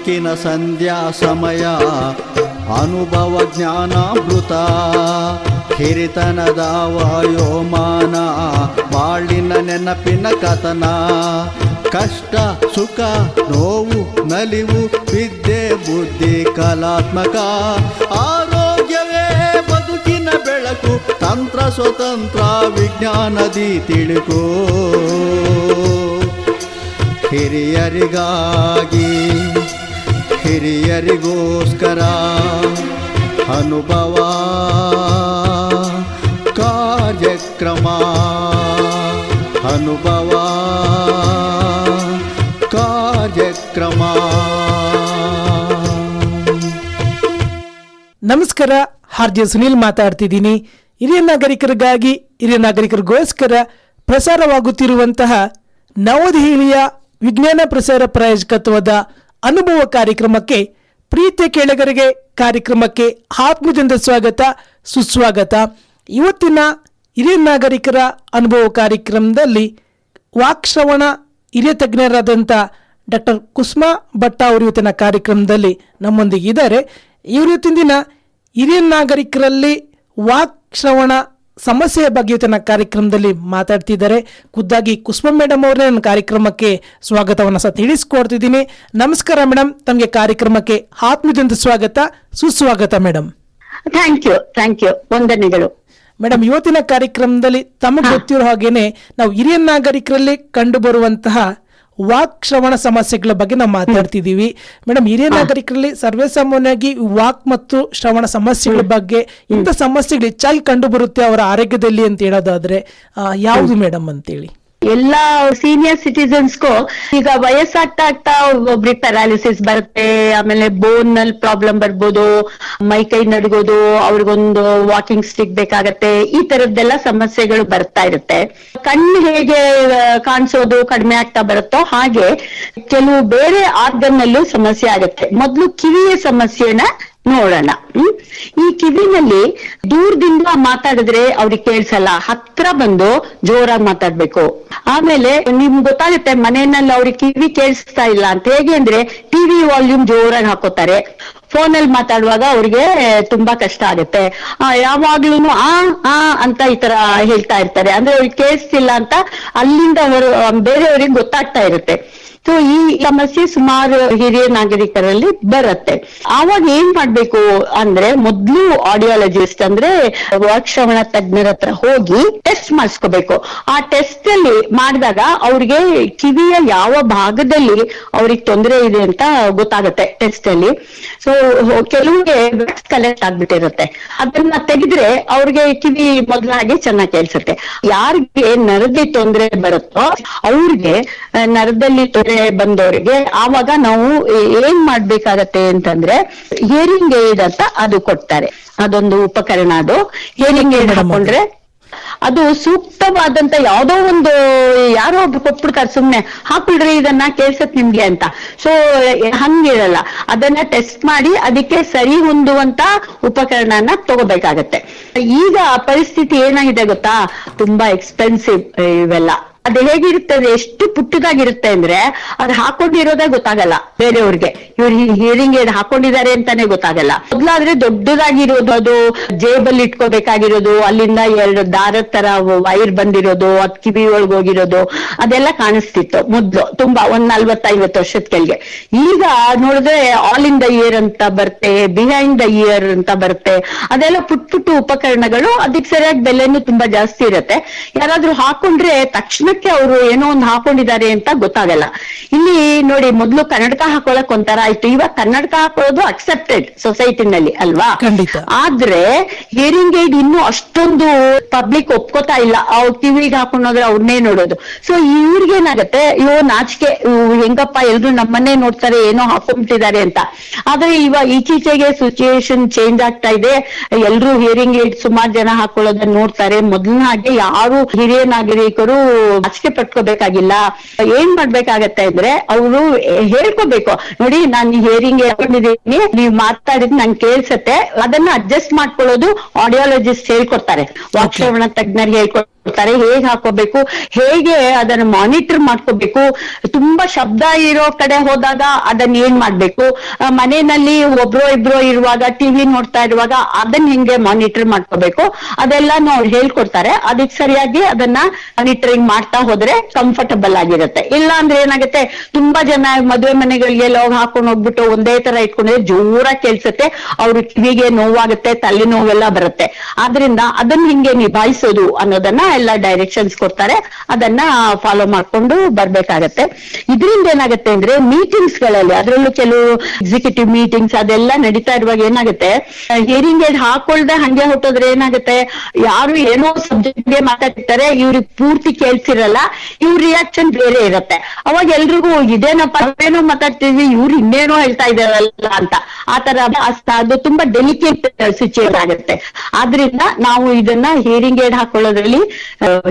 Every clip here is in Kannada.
ಬೆಳಕಿನ ಸಂಧ್ಯಾ ಸಮಯ ಅನುಭವ ಜ್ಞಾನಾಮೃತ ಹಿರಿತನದ ವಾಯೋಮಾನ ಬಾಳಿನ ನೆನಪಿನ ಕಥನ ಕಷ್ಟ ಸುಖ ನೋವು ನಲಿವು ವಿದ್ಯೆ ಬುದ್ಧಿ ಕಲಾತ್ಮಕ ಆರೋಗ್ಯವೇ ಬದುಕಿನ ಬೆಳಕು ತಂತ್ರ ಸ್ವತಂತ್ರ ವಿಜ್ಞಾನದಿ ತಿಳುಕು ಹಿರಿಯರಿಗಾಗಿ ಹಿರಿಯರಿಗೋಸ್ಕರ ಅನುಭವ ಕಾರ್ಯಕ್ರಮ ಅನುಭವ ಕಾರ್ಯಕ್ರಮ. ನಮಸ್ಕಾರ, ಆರ್.ಜೆ. ಸುನೀಲ್ ಮಾತಾಡ್ತಿದ್ದೀನಿ. ಹಿರಿಯ ನಾಗರಿಕರಿಗಾಗಿ ಹಿರಿಯ ನಾಗರಿಕರಿಗೋಸ್ಕರ ಪ್ರಸಾರವಾಗುತ್ತಿರುವಂತಹ ನವದೆಹಲಿಯ ವಿಜ್ಞಾನ ಪ್ರಸಾರ ಪ್ರಾಯೋಜಕತ್ವದ ಅನುಭವ ಕಾರ್ಯಕ್ರಮಕ್ಕೆ ಪ್ರೀತಿಯ ಕೇಳುಗರಿಗೆ ಕಾರ್ಯಕ್ರಮಕ್ಕೆ ಆತ್ಮದಿಂದ ಸ್ವಾಗತ ಸುಸ್ವಾಗತ. ಇವತ್ತಿನ ಹಿರಿಯ ನಾಗರಿಕರ ಅನುಭವ ಕಾರ್ಯಕ್ರಮದಲ್ಲಿ ವಾಕ್ಶ್ರವಣ ಹಿರಿಯ ತಜ್ಞರಾದಂಥ ಡಾಕ್ಟರ್ ಕುಸುಮಾ ಭಟ್ಟ ಅವರು ಇವತ್ತಿನ ಕಾರ್ಯಕ್ರಮದಲ್ಲಿ ನಮ್ಮೊಂದಿಗಿದ್ದಾರೆ. ಇವತ್ತಿನ ದಿನ ಹಿರಿಯ ನಾಗರಿಕರಲ್ಲಿ ವಾಕ್ಶ್ರವಣ ಸಮಸ್ಯೆಯ ಬಗ್ಗೆ ಇವತ್ತಿನ ಕಾರ್ಯಕ್ರಮದಲ್ಲಿ ಮಾತಾಡ್ತಿದ್ದಾರೆ. ಖುದ್ದಾಗಿ ಕುಸುಮಾ ಮೇಡಮ್ ಅವರೇ ನನ್ನ ಕಾರ್ಯಕ್ರಮಕ್ಕೆ ಸ್ವಾಗತವನ್ನು ಸಹ ತಿಳಿಸ್ಕೊಡ್ತಿದ್ದೀನಿ. ನಮಸ್ಕಾರ ಮೇಡಮ್, ತಮಗೆ ಕಾರ್ಯಕ್ರಮಕ್ಕೆ ಆತ್ಮೀಯದಿಂದ ಸ್ವಾಗತ ಸುಸ್ವಾಗತ ಮೇಡಮ್. ಥ್ಯಾಂಕ್ ಯು ವಂದನೆಗಳು ಮೇಡಮ್. ಇವತ್ತಿನ ಕಾರ್ಯಕ್ರಮದಲ್ಲಿ ತಮಗೆ ಗೊತ್ತಿರೋ ಹಾಗೇನೆ ನಾವು ಹಿರಿಯ ನಾಗರಿಕರಲ್ಲಿ ಕಂಡು ಬರುವಂತಹ ವಾಕ್ ಶ್ರವಣ ಸಮಸ್ಯೆಗಳ ಬಗ್ಗೆ ನಾವು ಮಾತಾಡ್ತಿದ್ದೀವಿ ಮೇಡಮ್. ಹಿರಿಯ ನಾಗರಿಕರಲ್ಲಿ ಸರ್ವೇ ಸಾಮಾನ್ಯವಾಗಿ ವಾಕ್ ಮತ್ತು ಶ್ರವಣ ಸಮಸ್ಯೆಗಳ ಬಗ್ಗೆ ಇಂಥ ಸಮಸ್ಯೆಗಳು ಹೆಚ್ಚಾಗಿ ಕಂಡು ಬರುತ್ತೆ ಅವರ ಆರೋಗ್ಯದಲ್ಲಿ ಅಂತ ಹೇಳೋದಾದ್ರೆ ಯಾವುದು ಮೇಡಮ್ ಅಂತೇಳಿ? ಎಲ್ಲಾ ಸೀನಿಯರ್ ಸಿಟಿಸನ್ಸ್ಗೂ ಈಗ ವಯಸ್ಸಾಗ್ತಾ ಆಗ್ತಾ ಒಬ್ರಿಗೆ ಪ್ಯಾರಾಲಿಸಿಸ್ ಬರುತ್ತೆ, ಆಮೇಲೆ ಬೋನ್ ನಲ್ಲಿ ಪ್ರಾಬ್ಲಮ್ ಬರ್ಬೋದು, ಮೈ ಕೈ ನಡುಗೋದು, ಅವ್ರಿಗೊಂದು ವಾಕಿಂಗ್ ಸ್ಟಿಕ್ ಬೇಕಾಗತ್ತೆ, ಈ ತರದ್ದೆಲ್ಲ ಸಮಸ್ಯೆಗಳು ಬರ್ತಾ ಇರುತ್ತೆ. ಕಣ್ಣು ಹೇಗೆ ಕಾಣಿಸೋದು ಕಡಿಮೆ ಆಗ್ತಾ ಬರುತ್ತೋ ಹಾಗೆ ಕೆಲವು ಬೇರೆ ಆರ್ಗನ್ ನಲ್ಲೂ ಸಮಸ್ಯೆ ಆಗುತ್ತೆ. ಮೊದ್ಲು ಕಿವಿಯ ಸಮಸ್ಯೆನ ನೋಡೋಣ. ಈ ಕಿವಿನಲ್ಲಿ ದೂರದಿಂದ ಮಾತಾಡಿದ್ರೆ ಅವ್ರಿಗೆ ಕೇಳ್ಸಲ್ಲ, ಹತ್ರ ಬಂದು ಜೋರಾಗಿ ಮಾತಾಡ್ಬೇಕು. ಆಮೇಲೆ ನಿಮ್ಗೆ ಗೊತ್ತಾಗುತ್ತೆ ಮನೆಯಲ್ಲಿ ಅವ್ರಿಗೆ ಕಿವಿ ಕೇಳಿಸ್ತಾ ಇಲ್ಲ ಅಂತ. ಹೇಗೆ ಅಂದ್ರೆ ಟಿವಿ ವಾಲ್ಯೂಮ್ ಜೋರಾಗಿ ಹಾಕೋತಾರೆ, ಫೋನಲ್ಲಿ ಮಾತಾಡುವಾಗ ಅವ್ರಿಗೆ ತುಂಬಾ ಕಷ್ಟ ಆಗುತ್ತೆ. ಯಾವಾಗ್ಲೂ ಆ ಅಂತ ಈ ತರ ಹೇಳ್ತಾ ಇರ್ತಾರೆ, ಅಂದ್ರೆ ಅವ್ರಿಗೆ ಕೇಳಿಸ್ತಿಲ್ಲ ಅಂತ ಅಲ್ಲಿಂದ ಬೇರೆಯವ್ರಿಗೆ ಗೊತ್ತಾಗ್ತಾ ಇರುತ್ತೆ. ಸೊ ಈ ಸಮಸ್ಯೆ ಸುಮಾರು ಹಿರಿಯ ನಾಗರಿಕರಲ್ಲಿ ಬರುತ್ತೆ. ಆವಾಗ ಏನ್ ಮಾಡ್ಬೇಕು ಅಂದ್ರೆ ಮೊದ್ಲು ಆಡಿಯಾಲಜಿಸ್ಟ್ ಅಂದ್ರೆ ವಾಕ್ಶ್ರವಣ ತಜ್ಞರ ಹತ್ರ ಹೋಗಿ ಟೆಸ್ಟ್ ಮಾಡಿಸ್ಕೋಬೇಕು. ಆ ಟೆಸ್ಟ್ ಅಲ್ಲಿ ಮಾಡಿದಾಗ ಅವ್ರಿಗೆ ಕಿವಿಯ ಯಾವ ಭಾಗದಲ್ಲಿ ಅವ್ರಿಗೆ ತೊಂದರೆ ಇದೆ ಅಂತ ಗೊತ್ತಾಗುತ್ತೆ ಟೆಸ್ಟ್ ಅಲ್ಲಿ. ಸೊ ಕೆಲವ್ರಿಗೆ ವ್ಯಾಕ್ಸ್ ಕಲೆಕ್ಟ್ ಆಗ್ಬಿಟ್ಟಿರುತ್ತೆ, ಅದನ್ನ ತೆಗೆದ್ರೆ ಅವ್ರಿಗೆ ಕಿವಿ ಮೊದಲಾಗಿ ಚೆನ್ನಾಗಿ ಕೇಳಿಸುತ್ತೆ. ಯಾರಿಗೆ ನರದಿ ತೊಂದರೆ ಬರುತ್ತೋ ಅವ್ರಿಗೆ ನರದಲ್ಲಿ ತೊಂದರೆ ಬಂದವರಿಗೆ ಆವಾಗ ನಾವು ಏನ್ ಮಾಡ್ಬೇಕಾಗತ್ತೆ ಅಂತಂದ್ರೆ ಹಿಯರಿಂಗ್ ಏಡ್ ಅಂತ ಅದು ಕೊಡ್ತಾರೆ. ಅದೊಂದು ಉಪಕರಣ. ಅದು ಹಿಯರಿಂಗ್ ಏಡ್ ಹಾಕೊಂಡ್ರೆ ಅದು ಸೂಕ್ತವಾದಂತ ಯಾವ್ದೋ ಒಂದು ಯಾರೋ ಒಬ್ರು ಕೊಟ್ಬಿಡ್ತಾರೆ, ಸುಮ್ನೆ ಹಾಕ್ಬಿಡ್ರಿ ಇದನ್ನ ಕೇಳ್ಸತ್ ನಿಮ್ಗೆ ಅಂತ. ಸೊ ಹಂಗಿರಲ್ಲ, ಅದನ್ನ ಟೆಸ್ಟ್ ಮಾಡಿ ಅದಕ್ಕೆ ಸರಿ ಹೊಂದುವಂತ ಉಪಕರಣನ ತಗೋಬೇಕಾಗತ್ತೆ. ಈಗ ಪರಿಸ್ಥಿತಿ ಏನಾಗಿದೆ ಗೊತ್ತಾ, ತುಂಬಾ ಎಕ್ಸ್ಪೆನ್ಸಿವ್ ಇವೆಲ್ಲ. ಅದು ಹೇಗಿರ್ತದೆ, ಎಷ್ಟು ಪುಟ್ಟದಾಗಿರುತ್ತೆ ಅಂದ್ರೆ ಅದು ಹಾಕೊಂಡಿರೋದೇ ಗೊತ್ತಾಗಲ್ಲ ಬೇರೆಯವ್ರಿಗೆ, ಇವ್ರು ಹಿಯರಿಂಗ್ ಏಡ್ ಹಾಕೊಂಡಿದ್ದಾರೆ ಅಂತಾನೆ ಗೊತ್ತಾಗಲ್ಲ. ಮೊದ್ಲಾದ್ರೆ ದೊಡ್ಡದಾಗಿರೋದು, ಅದು ಜೇಬಲ್ಲಿ ಇಟ್ಕೋಬೇಕಾಗಿರೋದು, ಅಲ್ಲಿಂದ 2 ದಾರದ ತರ ವೈರ್ ಬಂದಿರೋದು, ಅದ್ ಕಿವಿ ಒಳಗೆ ಹೋಗಿರೋದು, ಅದೆಲ್ಲ ಕಾಣಿಸ್ತಿತ್ತು ಮೊದ್ಲು, ತುಂಬಾ 40-50 ವರ್ಷದ ಕೆಳಗೆ. ಈಗ ನೋಡಿದ್ರೆ ಆಲ್ ಇನ್ ದ ಇಯರ್ ಅಂತ ಬರುತ್ತೆ, ಬಿಹೈಂಡ್ ದ ಇಯರ್ ಅಂತ ಬರುತ್ತೆ. ಅದೆಲ್ಲ ಪುಟ್ಟ ಉಪಕರಣಗಳು, ಅದಕ್ಕೆ ಸರಿಯಾಗಿ ಬೆಲೆನೂ ತುಂಬಾ ಜಾಸ್ತಿ ಇರುತ್ತೆ. ಯಾರಾದ್ರೂ ಹಾಕೊಂಡ್ರೆ ತಕ್ಷಣ ಅವರು ಏನೋ ಒಂದು ಹಾಕೊಂಡಿದ್ದಾರೆ ಅಂತ ಗೊತ್ತಾಗಲ್ಲ. ಇಲ್ಲಿ ನೋಡಿ, ಮೊದ್ಲು ಕನ್ನಡಕ ಹಾಕೊಳಕ್ ಒಂಥರ ಆಯ್ತು, ಇವಾಗ ಕನ್ನಡಕ ಹಾಕೊಳ್ಳೋದು ಅಕ್ಸೆಪ್ಟೆಡ್ ಸೊಸೈಟಿನಲ್ಲಿ ಅಲ್ವಾ. ಆದ್ರೆ ಹಿಯರಿಂಗ್ ಏಡ್ ಇನ್ನೂ ಅಷ್ಟೊಂದು ಪಬ್ಲಿಕ್ ಒಪ್ಕೋತಾ ಇಲ್ಲ. ಅವ್ರು ಕಿವಿಗೆ ಹಾಕೊಂಡೋದ್ರೆ ಅವ್ರನ್ನೇ ನೋಡೋದು. ಸೊ ಇವ್ರಿಗೇನಾಗತ್ತೆ, ನಾಚಿಕೆ, ಹೆಂಗಪ್ಪ ಎಲ್ರು ನಮ್ಮನ್ನೇ ನೋಡ್ತಾರೆ, ಏನೋ ಹಾಕೊಂಡ್ಬಿಟ್ಟಿದ್ದಾರೆ ಅಂತ. ಆದ್ರೆ ಈಚೀಚೆಗೆ ಸಿಚುಯೇಷನ್ ಚೇಂಜ್ ಆಗ್ತಾ ಇದೆ. ಎಲ್ರು ಹಿಯರಿಂಗ್ ಏಡ್ ಸುಮಾರು ಜನ ಹಾಕೊಳ್ಳೋದನ್ನ ನೋಡ್ತಾರೆ. ಮೊದ್ಲಿನ ಹಾಗೆ ಯಾರು ಹಿರಿಯ ನಾಗರಿಕರು ಆಚಿಕೆ ಪಟ್ಕೋಬೇಕಾಗಿಲ್ಲ. ಏನ್ ಮಾಡ್ಬೇಕಾಗತ್ತೆ ಅಂದ್ರೆ ಅವರು ಹೇಳ್ಕೋಬೇಕು, ನೋಡಿ ನಾನು ಹಿಯರಿಂಗ್ ಹಾಕೊಂಡಿದ್ದೀನಿ, ನೀವ್ ಮಾತಾಡಿದ್ ನಂಗೆ ಕೇಳ್ಸತ್ತೆ, ಅದನ್ನ ಅಡ್ಜಸ್ಟ್ ಮಾಡ್ಕೊಳ್ಳೋದು ಆಡಿಯಾಲಜಿಸ್ಟ್ ಹೇಳ್ಕೊಡ್ತಾರೆ, ವಾಕ್ಶ್ರವಣ ತಜ್ಞರಿಗೆ ಹೇಳ್ಕೊಡ್ತಾರೆ. ಹೇಳ್ಕೊಡ್ತಾರೆ, ಹೇಗೆ ಹಾಕೋಬೇಕು, ಹೇಗೆ ಅದನ್ನ ಮಾನಿಟರ್ ಮಾಡ್ಕೋಬೇಕು, ತುಂಬಾ ಶಬ್ದ ಇರೋ ಕಡೆ ಹೋದಾಗ ಅದನ್ನ ಏನ್ ಮಾಡ್ಬೇಕು, ಮನೆಯಲ್ಲಿ ಒಬ್ರೋ ಇಬ್ರೋ ಇರುವಾಗ ಟಿವಿ ನೋಡ್ತಾ ಇರುವಾಗ ಅದನ್ನ ಹೆಂಗೆ ಮಾನಿಟರ್ ಮಾಡ್ಕೋಬೇಕು, ಅದೆಲ್ಲಾನು ಅವ್ರು ಹೇಳ್ಕೊಡ್ತಾರೆ. ಅದಕ್ಕೆ ಸರಿಯಾಗಿ ಅದನ್ನ ಮಾನಿಟರಿಂಗ್ ಮಾಡ್ತಾ ಹೋದ್ರೆ ಕಂಫರ್ಟಬಲ್ ಆಗಿರುತ್ತೆ. ಇಲ್ಲ ಅಂದ್ರೆ ಏನಾಗುತ್ತೆ, ತುಂಬಾ ಜನ ಮದುವೆ ಮನೆಗಳಿಗೆ ಹಾಕೊಂಡು ಹೋಗ್ಬಿಟ್ಟು ಒಂದೇ ತರ ಇಟ್ಕೊಂಡ್ರೆ ಜೋರಾಗಿ ಕೇಳ್ಸುತ್ತೆ, ಅವ್ರ ಕಿವಿಗೆ ನೋವಾಗುತ್ತೆ, ತಲೆ ನೋವೆಲ್ಲ ಬರುತ್ತೆ. ಆದ್ರಿಂದ ಅದನ್ನ ಹಿಂಗೆ ನಿಭಾಯಿಸೋದು ಅನ್ನೋದನ್ನ ಎಲ್ಲ ಡೈರೆಕ್ಷನ್ಸ್ ಕೊಡ್ತಾರೆ, ಅದನ್ನ ಫಾಲೋ ಮಾಡ್ಕೊಂಡು ಬರ್ಬೇಕಾಗತ್ತೆ. ಇದರಿಂದ ಏನಾಗುತ್ತೆ ಅಂದ್ರೆ ಮೀಟಿಂಗ್ಸ್ ಗಳಲ್ಲಿ, ಅದರಲ್ಲೂ ಕೆಲವು ಎಕ್ಸಿಕ್ಯೂಟಿವ್ ಮೀಟಿಂಗ್ಸ್ ಅದೆಲ್ಲ ನಡೀತಾ ಇರುವಾಗ ಏನಾಗುತ್ತೆ, ಹಿಯರಿಂಗ್ ಏಡ್ ಹಾಕೊಳ್ದೆ ಹಂಗೆ ಹೊಟ್ಟೋದ್ರೆ ಏನಾಗುತ್ತೆ, ಯಾರು ಏನೋ ಸಬ್ಜೆಕ್ಟ್ ಗೆ ಮಾತಾಡ್ತಾರೆ, ಇವ್ರಿಗೆ ಪೂರ್ತಿ ಕೇಳ್ಸಿರಲ್ಲ, ಇವ್ರ ರಿಯಾಕ್ಷನ್ ಬೇರೆ ಇರುತ್ತೆ. ಅವಾಗ ಎಲ್ರಿಗೂ ಇದೇನಪ್ಪ ಏನೋ ಮಾತಾಡ್ತೀವಿ, ಇವ್ರು ಇನ್ನೇನೋ ಹೇಳ್ತಾ ಇದಾರಲ್ಲ ಅಂತ ಆತರ ಅದು ತುಂಬಾ ಡೆಲಿಕೇಟ್ ಸಿಚುಯೇಷನ್ ಆಗುತ್ತೆ. ಆದ್ರಿಂದ ನಾವು ಇದನ್ನ ಹಿಯರಿಂಗ್ ಏಡ್ ಹಾಕೊಳ್ಳೋದ್ರಲ್ಲಿ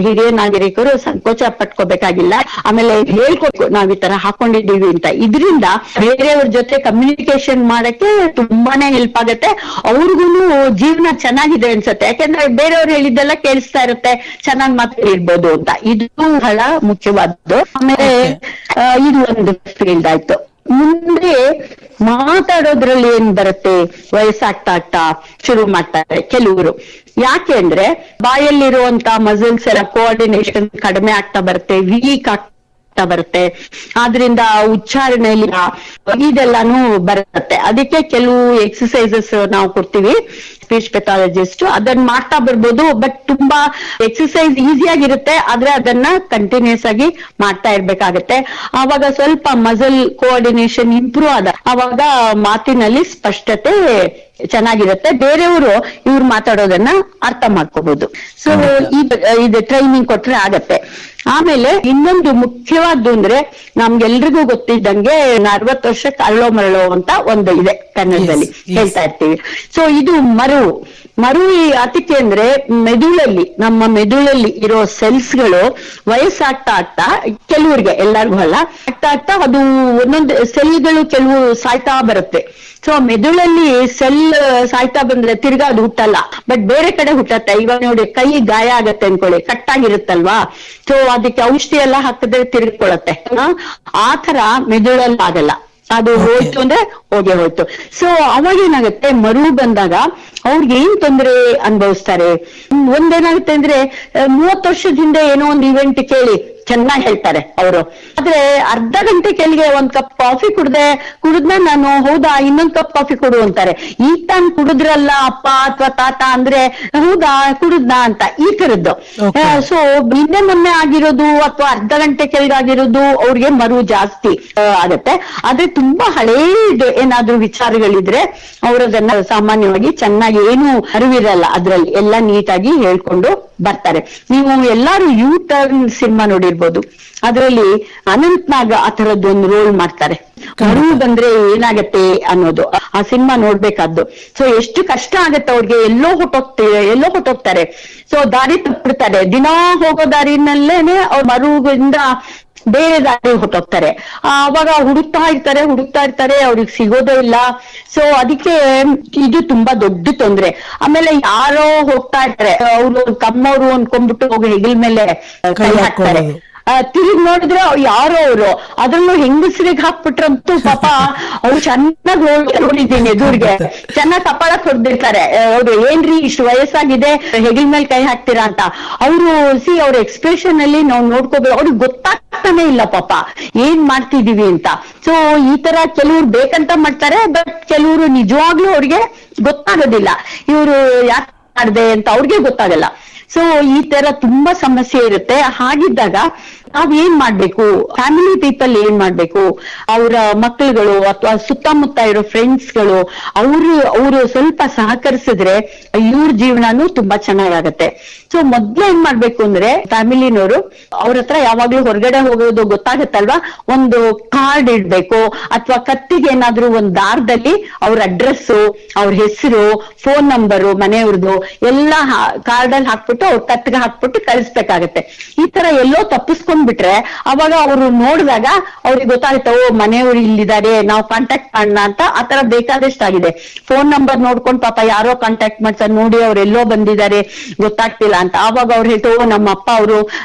ಹಿರಿಯ ನಾಗರಿಕರು ಸಂಕೋಚ ಪಟ್ಕೋಬೇಕಾಗಿಲ್ಲ. ಆಮೇಲೆ ಹೇಳ್ಕೊಬೇಕು ನಾವ್ ಈ ತರ ಹಾಕೊಂಡಿದೀವಿ ಅಂತ. ಇದರಿಂದ ಬೇರೆಯವ್ರ ಜೊತೆ ಕಮ್ಯುನಿಕೇಶನ್ ಮಾಡಕ್ಕೆ ತುಂಬಾನೇ ಹೆಲ್ಪ್ ಆಗುತ್ತೆ. ಅವ್ರಿಗೂ ಜೀವನ ಚೆನ್ನಾಗಿದೆ ಅನ್ಸುತ್ತೆ, ಯಾಕೆಂದ್ರೆ ಬೇರೆಯವ್ರು ಹೇಳಿದ್ದೆಲ್ಲ ಕೇಳಿಸ್ತಾ ಇರುತ್ತೆ, ಚೆನ್ನಾಗಿ ಮಾತಾಡಿರ್ಬೋದು ಅಂತ. ಇದು ಬಹಳ ಮುಖ್ಯವಾದದ್ದು. ಆಮೇಲೆ ಇದು ಒಂದು ಫೀಲ್ಡ್ ಆಯ್ತು. ಮುಂದೆ ಮಾತಾಡೋದ್ರಲ್ಲಿ ಏನ್ ಬರುತ್ತೆ, ವಯಸ್ಸಾಗ್ತಾ ಆಗ್ತಾ ಶುರು ಮಾಡ್ತಾರೆ ಕೆಲವರು. ಯಾಕೆ ಅಂದ್ರೆ ಬಾಯಲ್ಲಿರುವಂತ ಮಸಲ್ಸ್ ಎಲ್ಲ ಕೋಆರ್ಡಿನೇಷನ್ ಕಡಿಮೆ ಆಗ್ತಾ ಬರುತ್ತೆ, ವೀಕ್ ಆಗ್ತಾ ಬರುತ್ತೆ. ಆದ್ರಿಂದ ಉಚ್ಚಾರಣೆಯಲ್ಲಿ ಇದೆಲ್ಲಾನು ಬರುತ್ತೆ. ಅದಕ್ಕೆ ಕೆಲವು ಎಕ್ಸಸೈಸಸ್ ನಾವು ಕೊಡ್ತೀವಿ ಸ್ಪೀಚ್ ಪೆಥಾಲಜಿಸ್ಟ್, ಅದನ್ನ ಮಾಡ್ತಾ ಬರ್ಬೋದು. ಬಟ್ ತುಂಬಾ ಎಕ್ಸಸೈಸ್ ಈಸಿಯಾಗಿರುತ್ತೆ, ಆದ್ರೆ ಅದನ್ನ ಕಂಟಿನ್ಯೂಸ್ ಆಗಿ ಮಾಡ್ತಾ ಇರ್ಬೇಕಾಗತ್ತೆ. ಆವಾಗ ಸ್ವಲ್ಪ ಮಸಲ್ ಕೋಆರ್ಡಿನೇಷನ್ ಇಂಪ್ರೂವ್ ಆದ ಅವಾಗ ಮಾತಿನಲ್ಲಿ ಸ್ಪಷ್ಟತೆ ಚೆನ್ನಾಗಿರುತ್ತೆ, ಬೇರೆಯವರು ಇವ್ರು ಮಾತಾಡೋದನ್ನ ಅರ್ಥ ಮಾಡ್ಕೋಬಹುದು. ಸೊ ಇದು ಟ್ರೈನಿಂಗ್ ಕೊಟ್ರೆ ಆಗತ್ತೆ. ಆಮೇಲೆ ಇನ್ನೊಂದು ಮುಖ್ಯವಾದ್ದು ಅಂದ್ರೆ ನಮ್ಗೆಲ್ರಿಗೂ ಗೊತ್ತಿದ್ದಂಗೆ 40 ವರ್ಷಕ್ಕೆ ಅರಳೋ ಮರಳೋ ಅಂತ ಒಂದು ಇದೆ ಕನ್ನಡದಲ್ಲಿ ಹೇಳ್ತಾ ಇರ್ತೀವಿ. ಸೊ ಇದು ಮರು ಅದಕ್ಕೆ ಅಂದ್ರೆ ನಮ್ಮ ಮೆದುಳಲ್ಲಿ ಇರೋ ಸೆಲ್ಸ್ಗಳು ವಯಸ್ಸಾಗ್ತಾ ಆಗ್ತಾ ಕೆಲವ್ರಿಗೆ, ಎಲ್ಲರಿಗೂ ಅಲ್ಲ, ಆಗ್ತಾ ಅದು ಒಂದೊಂದು ಸೆಲ್ಗಳು ಕೆಲವು ಸಾಯ್ತಾ ಬರುತ್ತೆ. ಸೊ ಮೆದುಳಲ್ಲಿ ಸೆಲ್ ಸಾಯ್ತಾ ಬಂದ್ರೆ ತಿರ್ಗಾ ಅದು ಹುಟ್ಟಲ್ಲ, ಬಟ್ ಬೇರೆ ಕಡೆ ಹುಟ್ಟತ್ತೆ. ಇವಾಗ ನೋಡಿ, ಕೈ ಗಾಯ ಆಗತ್ತೆ ಅನ್ಕೊಳ್ಳಿ, ಕಟ್ಟಾಗಿರುತ್ತಲ್ವಾ, ಸೊ ಅದಕ್ಕೆ ಔಷಧಿ ಎಲ್ಲ ಹಾಕಿದ್ರೆ ತಿರ್ಗಿಕೊಳ್ಳತ್ತೆ. ಆ ತರ ಮೆದುಳಲ್ಲಿ ಆಗಲ್ಲ, ಅದು ಹೋಯ್ತು ಅಂದ್ರೆ ಹೋಗೇ ಹೋಯ್ತು. ಸೊ ಅವಾಗ ಏನಾಗುತ್ತೆ, ಮರು ಬಂದಾಗ ಅವ್ರಿಗೆ ಏನ್ ತೊಂದರೆ ಅನುಭವಿಸ್ತಾರೆ. ಒಂದೇನಾಗುತ್ತೆ ಅಂದ್ರೆ 30 ವರ್ಷದಿಂದ ಏನೋ ಒಂದು ಇವೆಂಟ್ ಕೇಳಿ ಚೆನ್ನಾಗಿ ಹೇಳ್ತಾರೆ ಅವರು, ಆದ್ರೆ ಅರ್ಧ ಗಂಟೆ ಕೆಳಗೆ ಒಂದ್ ಕಪ್ ಕಾಫಿ ಕುಡಿದ್ನ ನಾನು, ಹೌದಾ ಇನ್ನೊಂದ್ ಕಪ್ ಕಾಫಿ ಕೊಡು ಅಂತಾರೆ. ಈಗ ತಾನು ಕುಡಿದ್ರಲ್ಲ ಅಪ್ಪ ಅಥವಾ ತಾತ ಅಂದ್ರೆ, ಹೌದಾ ಕುಡಿದ್ನಾ ಅಂತ, ಈ ತರದ್ದು. ಸೊ ನಿನ್ನೆ ಮೊನ್ನೆ ಆಗಿರೋದು ಅಥವಾ ಅರ್ಧ ಗಂಟೆ ಕೆಳಗಾಗಿರೋದು ಅವ್ರಿಗೆ ಮರು ಜಾಸ್ತಿ ಆಗತ್ತೆ. ಆದ್ರೆ ತುಂಬಾ ಹಳೇದು ಏನಾದ್ರೂ ವಿಚಾರಗಳಿದ್ರೆ ಅವರದನ್ನ ಸಾಮಾನ್ಯವಾಗಿ ಚೆನ್ನಾಗಿ ಏನು ಅರಿವಿರಲ್ಲ, ಅದ್ರಲ್ಲಿ ಎಲ್ಲ ನೀಟಾಗಿ ಹೇಳ್ಕೊಂಡು ಬರ್ತಾರೆ. ನೀವು ಎಲ್ಲಾರು ಯೂ ಟರ್ನ್ ಸಿನಿಮಾ ನೋಡಿರ್ಬೋದು, ಅದರಲ್ಲಿ ಅನಂತ್ ನಾಗ್ ಆ ತರದ್ದು ಒಂದು ರೋಲ್ ಮಾಡ್ತಾರೆ. ಮರು ಬಂದ್ರೆ ಏನಾಗತ್ತೆ ಅನ್ನೋದು ಆ ಸಿನಿಮಾ ನೋಡ್ಬೇಕಾದ್ದು. ಸೊ ಎಷ್ಟು ಕಷ್ಟ ಆಗತ್ತೆ ಅವ್ರಿಗೆ, ಎಲ್ಲೋ ಹೊಟ್ಟೋಗ್ತಾರೆ, ಸೊ ದಾರಿ ತಪ್ಪಿಡ್ತಾರೆ. ದಿನಾ ಹೋಗೋ ದಾರಿನಲ್ಲೇನೆ ಅವ್ರ ಮರುವಿಂದ ಬೇರೆ ದಾರಿ ಹೊಟ್ಟೋಗ್ತಾರೆ. ಅವಾಗ ಹುಡುಕ್ತಾ ಇರ್ತಾರೆ, ಅವ್ರಿಗೆ ಸಿಗೋದೇ ಇಲ್ಲ. ಸೊ ಅದಕ್ಕೆ ಇದು ತುಂಬಾ ದೊಡ್ಡ ತೊಂದ್ರೆ. ಆಮೇಲೆ ಯಾರೋ ಹೋಗ್ತಾ ಇರ್ತಾರೆ, ಅವ್ರು ತಮ್ಮವ್ರು ಅನ್ಕೊಂಡ್ಬಿಟ್ಟು ಹೋಗಿ ಹೆಗಲ್ ಮೇಲೆ ಕೈ ಹಾಕ್ತಾರೆ. ತಿರುಗಿ ನೋಡಿದ್ರೆ ಯಾರೋ ಅವರು, ಅದ್ರಲ್ಲೂ ಹೆಂಗಸರಿಗೆ ಹಾಕ್ಬಿಟ್ರಂತೂ ಪಾಪ ಅವ್ರು ಚೆನ್ನಾಗಿ ನೋಡಿದ್ದೀನಿ, ಎದುರಿಗೆ ಚೆನ್ನಾಗ್ ಕಪಾಳ ಹೊಡೆದಿರ್ತಾರೆ. ಅವ್ರು ಏನ್ರಿ ಇಷ್ಟು ವಯಸ್ಸಾಗಿದೆ ಹೆಗಲ್ ಮೇಲೆ ಕೈ ಹಾಕ್ತೀರಾ ಅಂತ. ಅವ್ರು ಅವ್ರ ಎಕ್ಸ್ಪ್ರೆಷನ್ ಅಲ್ಲಿ ನಾವು ನೋಡ್ಕೋಬೇಕು, ಅವ್ರಿಗೆ ಗೊತ್ತಾಗ್ತಾನೆ ಇಲ್ಲ ಪಾಪ ಏನ್ ಮಾಡ್ತಿದೀವಿ ಅಂತ. ಸೊ ಈ ತರ ಕೆಲವ್ರು ಬೇಕಂತ ಮಾಡ್ತಾರೆ, ಬಟ್ ಕೆಲವರು ನಿಜವಾಗ್ಲೂ ಅವ್ರಿಗೆ ಗೊತ್ತಾಗೋದಿಲ್ಲ, ಇವ್ರು ಯಾಕೆ ಮಾಡ್ದೆ ಅಂತ ಅವ್ರಿಗೆ ಗೊತ್ತಾಗಲ್ಲ. ಸೊ ಈ ತರ ತುಂಬಾ ಸಮಸ್ಯೆ ಇರುತ್ತೆ. ಹಾಗಿದ್ದಾಗ ನಾವ್ ಏನ್ ಮಾಡ್ಬೇಕು, ಫ್ಯಾಮಿಲಿ ಪೀಪಲ್ ಏನ್ ಮಾಡ್ಬೇಕು, ಅವರ ಮಕ್ಕಳುಗಳು ಅಥವಾ ಸುತ್ತಮುತ್ತ ಇರೋ ಫ್ರೆಂಡ್ಸ್ಗಳು ಅವರು ಸ್ವಲ್ಪ ಸಹಕರಿಸಿದ್ರೆ ಇವ್ರ ಜೀವನನೂ ತುಂಬಾ ಚೆನ್ನಾಗಾಗತ್ತೆ. ಸೊ ಮೊದ್ಲು ಏನ್ ಮಾಡ್ಬೇಕು ಅಂದ್ರೆ ಫ್ಯಾಮಿಲಿನವರು ಅವ್ರ ಹತ್ರ ಯಾವಾಗ್ಲೂ ಹೊರಗಡೆ ಹೋಗೋದು ಗೊತ್ತಾಗತ್ತಲ್ವಾ, ಒಂದು ಕಾರ್ಡ್ ಇಡ್ಬೇಕು, ಅಥವಾ ಕತ್ತಿಗೆ ಏನಾದ್ರೂ ಒಂದ್ ದಾರದಲ್ಲಿ ಅವ್ರ ಅಡ್ರೆಸ್, ಅವ್ರ ಹೆಸರು, ಫೋನ್ ನಂಬರು, ಮನೆಯವ್ರದ್ದು ಎಲ್ಲ ಕಾರ್ಡ್ ಅಲ್ಲಿ ಹಾಕ್ಬಿಟ್ಟು ಅವ್ರ ಕತ್ಗೆ ಹಾಕ್ಬಿಟ್ಟು ಕಳಿಸ್ಬೇಕಾಗತ್ತೆ. ಈ ತರ ಎಲ್ಲೋ ತಪ್ಪಿಸ್ಕೊಂಡ್ಬಿಟ್ರೆ ಅವಾಗ ಅವರು ನೋಡಿದಾಗ ಅವ್ರಿಗೆ ಗೊತ್ತಾಗುತ್ತೆ, ಓ ಮನೆಯವರು ಇಲ್ಲಿದ್ದಾರೆ, ನಾವು ಕಾಂಟ್ಯಾಕ್ಟ್ ಮಾಡೋಣ ಅಂತ. ಆತರ ಬೇಕಾದಷ್ಟಾಗಿದೆ. ಫೋನ್ ನಂಬರ್ ನೋಡ್ಕೊಂಡು ಪಾಪ ಯಾರೋ ಕಾಂಟ್ಯಾಕ್ಟ್ ಮಾಡ್ತಾರೆ, ನೋಡಿ ಅವ್ರು ಎಲ್ಲೋ ಬಂದಿದ್ದಾರೆ ಗೊತ್ತಾಗ್ತಿಲ್ಲ ಅಂತ. ಆವಾಗ ಅವ್ರು ಹೇಳ್ತಾರೆ, ಓ ನಮ್ಮ ಅಪ್ಪ ಅವರು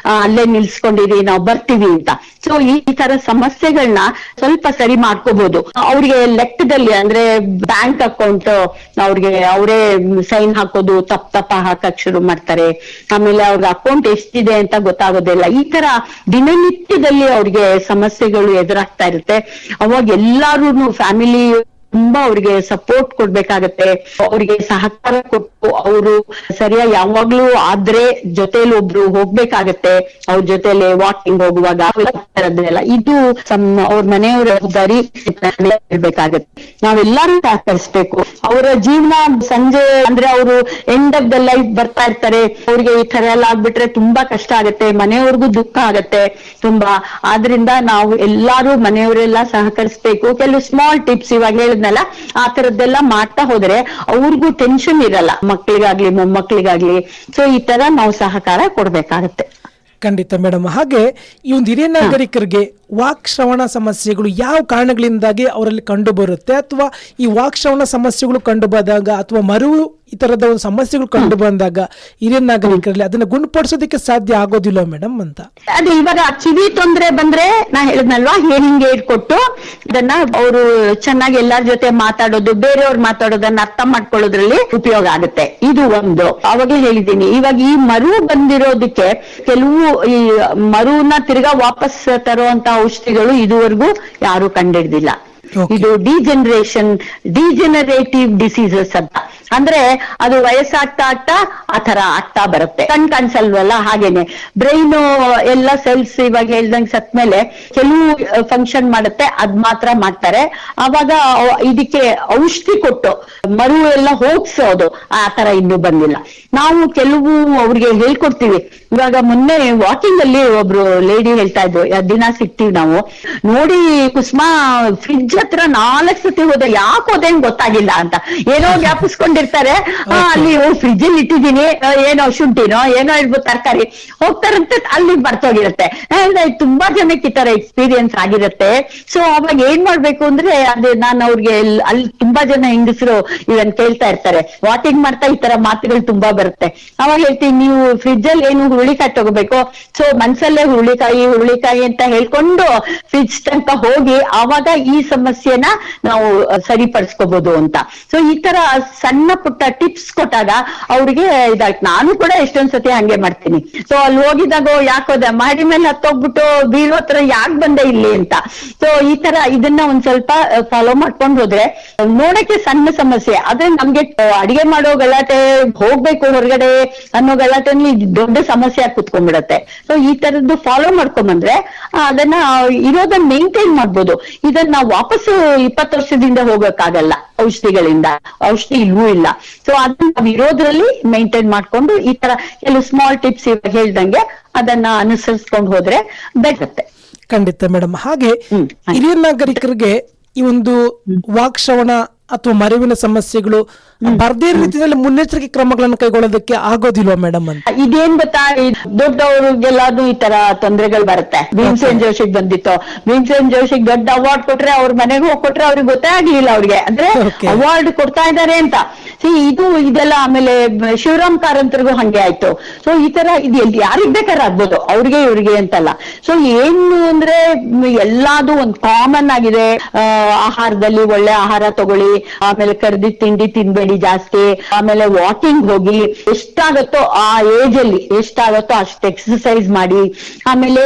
ಅಲ್ಲೇ ನಿಲ್ಸ್ಕೊಂಡಿರಿ, ನಾವು ಬರ್ತೀವಿ ಅಂತ. ಸೊ ಈ ತರ ಸಮಸ್ಯೆಗಳನ್ನ ಸ್ವಲ್ಪ ಸರಿ ಮಾಡ್ಕೋಬಹುದು. ಅವ್ರಿಗೆ ಲೆಕ್ಕದಲ್ಲಿ ಅಂದ್ರೆ ಬ್ಯಾಂಕ್ ಅಕೌಂಟ್ ಅವ್ರಿಗೆ ಅವರೇ ಸೈನ್ ಹಾಕೋದು ತಪ್ಪ ಹಾಕಕ್ ಶುರು ಮಾಡ್ತಾರೆ. ಆಮೇಲೆ ಅವ್ರಿಗೆ ಅಕೌಂಟ್ ಎಷ್ಟಿದೆ ಅಂತ ಗೊತ್ತಾಗೋದಿಲ್ಲ. ಈ ತರ ದಿನನಿತ್ಯದಲ್ಲಿ ಅವ್ರಿಗೆ ಸಮಸ್ಯೆಗಳು ಎದುರಾಗ್ತಾ ಇರುತ್ತೆ. ಅವಾಗ ಎಲ್ಲಾರು ಫ್ಯಾಮಿಲಿ ತುಂಬಾ ಅವ್ರಿಗೆ ಸಪೋರ್ಟ್ ಕೊಡ್ಬೇಕಾಗತ್ತೆ. ಅವ್ರಿಗೆ ಸಹಕಾರ ಕೊಟ್ಟು ಅವರು ಸರಿಯಾಗಿ ಯಾವಾಗ್ಲೂ ಆದ್ರೆ ಜೊತೆಲಿ ಒಬ್ರು ಹೋಗ್ಬೇಕಾಗತ್ತೆ. ಅವ್ರ ಜೊತೆಲಿ ವಾಕಿಂಗ್ ಹೋಗುವಾಗ ಇದು ಅವ್ರ ಮನೆಯವರ ಜವಾಬ್ದಾರಿ ಇರ್ಬೇಕಾಗತ್ತೆ. ನಾವೆಲ್ಲಾರು ಸಹಕರಿಸ್ಬೇಕು. ಅವರ ಜೀವನ ಸಂಜೆ ಅಂದ್ರೆ ಅವರು ಎಂಡ್ ಆಫ್ ದ ಲೈಫ್ ಬರ್ತಾ ಇರ್ತಾರೆ. ಅವ್ರಿಗೆ ಈ ತರ ಎಲ್ಲ ಆಗ್ಬಿಟ್ರೆ ತುಂಬಾ ಕಷ್ಟ ಆಗತ್ತೆ, ಮನೆಯವ್ರಿಗೂ ದುಃಖ ಆಗತ್ತೆ ತುಂಬಾ. ಆದ್ರಿಂದ ನಾವು ಎಲ್ಲಾರು ಮನೆಯವರೆಲ್ಲ ಸಹಕರಿಸ್ಬೇಕು. ಕೆಲವು ಸ್ಮಾಲ್ ಟಿಪ್ಸ್ ಇವಾಗ ಹೇಳಿದ್ನಲ್ಲ, ಆ ತರದ್ದೆಲ್ಲ ಮಾಡ್ತಾ ಹೋದ್ರೆ ಅವ್ರಿಗೂ ಟೆನ್ಷನ್ ಇರಲ್ಲ, ಮಕ್ಳಿಗಾಗ್ಲಿ ಮೊಮ್ಮಕ್ಳಿಗಾಗ್ಲಿ. ಸೊ ಈ ತರ ನಾವು ಸಹಕಾರ ಕೊಡ್ಬೇಕಾಗತ್ತೆ. ಖಂಡಿತ ಮೇಡಮ್. ಹಾಗೆ ಈ ಒಂದು ಹಿರಿಯ ನಾಗರಿಕರಿಗೆ ವಾಕ್ ಶ್ರವಣ ಸಮಸ್ಯೆಗಳು ಯಾವ ಕಾರಣಗಳಿಂದಾಗಿ ಅವರಲ್ಲಿ ಕಂಡು ಬರುತ್ತೆ, ಅಥವಾ ಈ ವಾಕ್ ಶ್ರವಣ ಸಮಸ್ಯೆಗಳು ಕಂಡು ಬಂದಾಗ ಅಥವಾ ಈ ತರದ ಒಂದು ಸಮಸ್ಯೆಗಳು ಕಂಡು ಬಂದಾಗ ಹಿರಿಯ ನಾಗರಿಕರಲ್ಲಿ ಅದನ್ನ ಗುಣಪಡಿಸೋದಕ್ಕೆ ಸಾಧ್ಯ ಆಗೋದಿಲ್ಲ ಮೇಡಮ್ ಅಂತ? ಅದೇ ಇವಾಗ ಕಿವಿ ತೊಂದ್ರೆ ಬಂದ್ರೆ ನಾ ಹೇಳಿದ್ನಲ್ವಾ, ಹೇರಿಂಗ್ ಏಡ್ ಕೊಟ್ಟು ಅದನ್ನ ಅವರು ಚೆನ್ನಾಗಿ ಎಲ್ಲಾರ ಜೊತೆ ಮಾತಾಡೋದು, ಬೇರೆಯವ್ರು ಮಾತಾಡೋದನ್ನ ಅರ್ಥ ಮಾಡ್ಕೊಳ್ಳೋದ್ರಲ್ಲಿ ಉಪಯೋಗ ಆಗುತ್ತೆ. ಇದು ಒಂದು ಅವಾಗಲೇ ಹೇಳಿದ್ದೀನಿ. ಇವಾಗ ಈ ಮರು ಬಂದಿರೋದಕ್ಕೆ ಕೆಲವು ಈ ಮರುನ ತಿರ್ಗಾ ವಾಪಸ್ ತರುವಂತ ಔಷಧಿಗಳು ಇದುವರೆಗೂ ಯಾರು ಕಂಡಿಡ್ದಿಲ್ಲ. ಇದು ಡಿಜೆನರೇಟಿವ್ ಡಿಸೀಸಸ್ ಅಂತ. ಅಂದ್ರೆ ಅದು ವಯಸ್ಸಾಗ್ತಾ ಆಗ್ತಾ ಆ ತರ ಆಗ್ತಾ ಬರುತ್ತೆ. ಕಾಣಿಸಲ್ವಲ್ಲ, ಹಾಗೇನೆ ಬ್ರೈನ್ ಎಲ್ಲ ಸೆಲ್ಸ್ ಇವಾಗ ಹೇಳ್ದಂಗೆ ಸತ್ಮೇಲೆ ಕೆಲವು ಫಂಕ್ಷನ್ ಮಾಡುತ್ತೆ, ಅದ್ ಮಾತ್ರ ಮಾಡ್ತಾರೆ. ಅವಾಗ ಇದಕ್ಕೆ ಔಷಧಿ ಕೊಟ್ಟು ಮರು ಎಲ್ಲ ಹೋಗ್ಸೋದು ಆ ತರ ಇನ್ನೂ ಬಂದಿಲ್ಲ. ನಾವು ಕೆಲವು ಅವ್ರಿಗೆ ಹೇಳ್ಕೊಡ್ತೀವಿ. ಇವಾಗ ಮೊನ್ನೆ ವಾಕಿಂಗ್ ಅಲ್ಲಿ ಒಬ್ರು ಲೇಡಿ ಹೇಳ್ತಾ ಇದ್ರು, ದಿನ ಸಿಗ್ತೀವಿ ನಾವು, ನೋಡಿ ಕುಸುಮಾ ಫ್ರಿಡ್ಜ್ ಹತ್ರ 4 ಸತಿ ಹೋದೆ, ಯಾಕೆ ಹೋದೆ ಗೊತ್ತಾಗಿಲ್ಲ ಅಂತ. ಏನೋ ವ್ಯಾಪಿಸ್ಕೊಂಡಿರ್ತಾರೆ, ಅಲ್ಲಿ ಫ್ರಿಡ್ಜ್ ಅಲ್ಲಿ ಇಟ್ಟಿದ್ದೀನಿ, ಏನೋ ಶುಂಠಿನೋ ಏನೋ ಇರ್ಬೋದು ತರಕಾರಿ, ಹೋಗ್ತಾರಂತೆ ಅಲ್ಲಿ ಬರ್ತೋಗಿರುತ್ತೆ. ತುಂಬಾ ಜನಕ್ಕೆ ಈ ತರ ಎಕ್ಸ್ಪೀರಿಯನ್ಸ್ ಆಗಿರುತ್ತೆ. ಸೊ ಅವಾಗ ಏನ್ ಮಾಡ್ಬೇಕು ಅಂದ್ರೆ, ಅದೇ ನಾನು ಅವ್ರಿಗೆ ಅಲ್ಲಿ ತುಂಬಾ ಜನ ಹೆಂಗಸರು ಇವನ್ ಕೇಳ್ತಾ ಇರ್ತಾರೆ, ವಾಕಿಂಗ್ ಮಾಡ್ತಾ ಈ ತರ ಮಾತುಗಳು ತುಂಬಾ ಬರುತ್ತೆ. ಅವಾಗ ಹೇಳ್ತೀನಿ, ನೀವು ಫ್ರಿಡ್ಜ್ ಅಲ್ಲಿ ಏನು ಹುರುಳಿಕಾಯಿ ತಗೋಬೇಕು, ಸೊ ಮನ್ಸಲ್ಲೇ ಹುರುಳಿಕಾಯಿ ಅಂತ ಹೇಳ್ಕೊಂಡು ಫ್ರಿಡ್ಜ್ ತನಕ ಹೋಗಿ ಆವಾಗ ಈ ಸಮಸ್ಯೆನ ನಾವು ಸರಿಪಡಿಸ್ಕೋಬಹುದು ಅಂತ. ಸೊ ಈ ತರ ಸಣ್ಣ ಪುಟ್ಟ ಟಿಪ್ಸ್ ಕೊಟ್ಟಾಗ ಅವ್ರಿಗೆ ಇದಾಯ್ತು. ನಾನು ಕೂಡ ಎಷ್ಟೊಂದ್ಸತಿ ಹಂಗೆ ಮಾಡ್ತೀನಿ. ಸೊ ಅಲ್ಲಿ ಹೋಗಿದಾಗ ಯಾಕೋದೆ ಮಾಡಿ ಮೇಲೆ ಹತ್ತೋಗ್ಬಿಟ್ಟು ಬೀಳೋ ಹತ್ರ ಯಾಕೆ ಬಂದೆ ಇಲ್ಲಿ ಅಂತ. ಸೊ ಈ ತರ ಇದನ್ನ ಒಂದ್ ಸ್ವಲ್ಪ ಫಾಲೋ ಮಾಡ್ಕೊಂಡು ಹೋದ್ರೆ ನೋಡಕ್ಕೆ ಸಣ್ಣ ಸಮಸ್ಯೆ, ಆದ್ರೆ ನಮ್ಗೆ ಅಡಿಗೆ ಮಾಡೋ ಗಲಾಟೆ, ಹೋಗ್ಬೇಕು ಹೊರಗಡೆ ಅನ್ನೋ ಗಲಾಟೆನಲ್ಲಿ ದೊಡ್ಡ ಸಮಸ್ಯೆ ಆಗಿ ಕುತ್ಕೊಂಡ್ಬಿಡತ್ತೆ. ಸೊ ಈ ತರದ್ದು ಫಾಲೋ ಮಾಡ್ಕೊಂಡ್ಬಂದ್ರೆ ಅದನ್ನ ಇರೋದನ್ನ ಮೇಂಟೈನ್ ಮಾಡ್ಬೋದು. ಇದನ್ನ ನಾವು ವಾಪಸ್ಸು 20 ವರ್ಷದಿಂದ ಹೋಗಕ್ಕಾಗಲ್ಲ ಔಷಧಿಗಳಿಂದ, ಔಷಧಿ ಇಲ್ಲೂ ಇಲ್ಲ. ಸೊ ಅದನ್ನ ನಾವು ಇರೋದ್ರಲ್ಲಿ ಮೇಂಟೈನ್ ಮಾಡ್ಕೊಂಡು ಈ ತರ ಕೆಲವು ಸ್ಮಾಲ್ ಟಿಪ್ಸ್ ಇವಾಗ ಹೇಳ್ದಂಗೆ ಅದನ್ನ ಅನುಸರಿಸ್ಕೊಂಡು ಹೋದ್ರೆ ಬೆಟರುತ್ತೆ. ಖಂಡಿತ ಮೇಡಮ್. ಹಾಗೆ ಹಿರಿಯ ನಾಗರಿಕರಿಗೆ ಈ ಒಂದು ವಾಕ್ ಶ್ರವಣ ಅಥವಾ ಮರೆವಿನ ಸಮಸ್ಯೆಗಳು ಬರ್ದೇ ರೀತಿಯಲ್ಲಿ ಮುನ್ನೆಚ್ಚರಿಕೆ ಕ್ರಮಗಳನ್ನು ಕೈಗೊಳ್ಳೋದಕ್ಕೆ ಆಗೋದಿಲ್ವಾ ಮೇಡಮ್ ಅಂತ? ಇದೇನ್ ಗೊತ್ತಾ, ದೊಡ್ಡವ್ರಿಗೆಲ್ಲಾದ್ರೂ ಈ ತರ ತೊಂದರೆಗಳು ಬರುತ್ತೆ. ಭೀಮಸೇನ್ ಜೋಶಿಗ್ ಬಂದಿತ್ತು. ಭೀಮಸೇನ್ ಜೋಶಿಗ್ ದೊಡ್ಡ ಅವಾರ್ಡ್ ಕೊಟ್ರೆ, ಅವ್ರ ಮನೆಗೆ ಹೋಗಿ ಕೊಟ್ರೆ ಅವ್ರಿಗೆ ಗೊತ್ತೇ ಆಗ್ಲಿಲ್ಲ ಅವ್ರಿಗೆ, ಅಂದ್ರೆ ಅವಾರ್ಡ್ ಕೊಡ್ತಾ ಇದಾರೆ ಅಂತ. ಇದೆಲ್ಲ ಆಮೇಲೆ ಶಿವರಾಮ್ ಕಾರಂತರಿಗೂ ಹಂಗೆ ಆಯ್ತು. ಸೊ ಈ ತರ ಇದು ಯಾರಿಗ್ ಬೇಕಾದ್ರೆ ಆಗ್ಬೋದು, ಅವ್ರಿಗೆ ಇವ್ರಿಗೆ ಅಂತಲ್ಲ. ಸೊ ಏನು ಅಂದ್ರೆ ಎಲ್ಲಾದು ಒಂದ್ ಕಾಮನ್ ಆಗಿದೆ. ಆಹಾರದಲ್ಲಿ ಒಳ್ಳೆ ಆಹಾರ ತಗೊಳ್ಳಿ, ಆಮೇಲೆ ಕರ್ದಿ ತಿಂಡಿ ತಿನ್ಬೇಡಿ ಜಾಸ್ತಿ, ಆಮೇಲೆ ವಾಕಿಂಗ್ ಹೋಗಿ, ಎಷ್ಟಾಗತ್ತೋ ಆ ಏಜ್ ಅಲ್ಲಿ ಎಷ್ಟಾಗತ್ತೋ ಅಷ್ಟು ಎಕ್ಸರ್ಸೈಸ್ ಮಾಡಿ, ಆಮೇಲೆ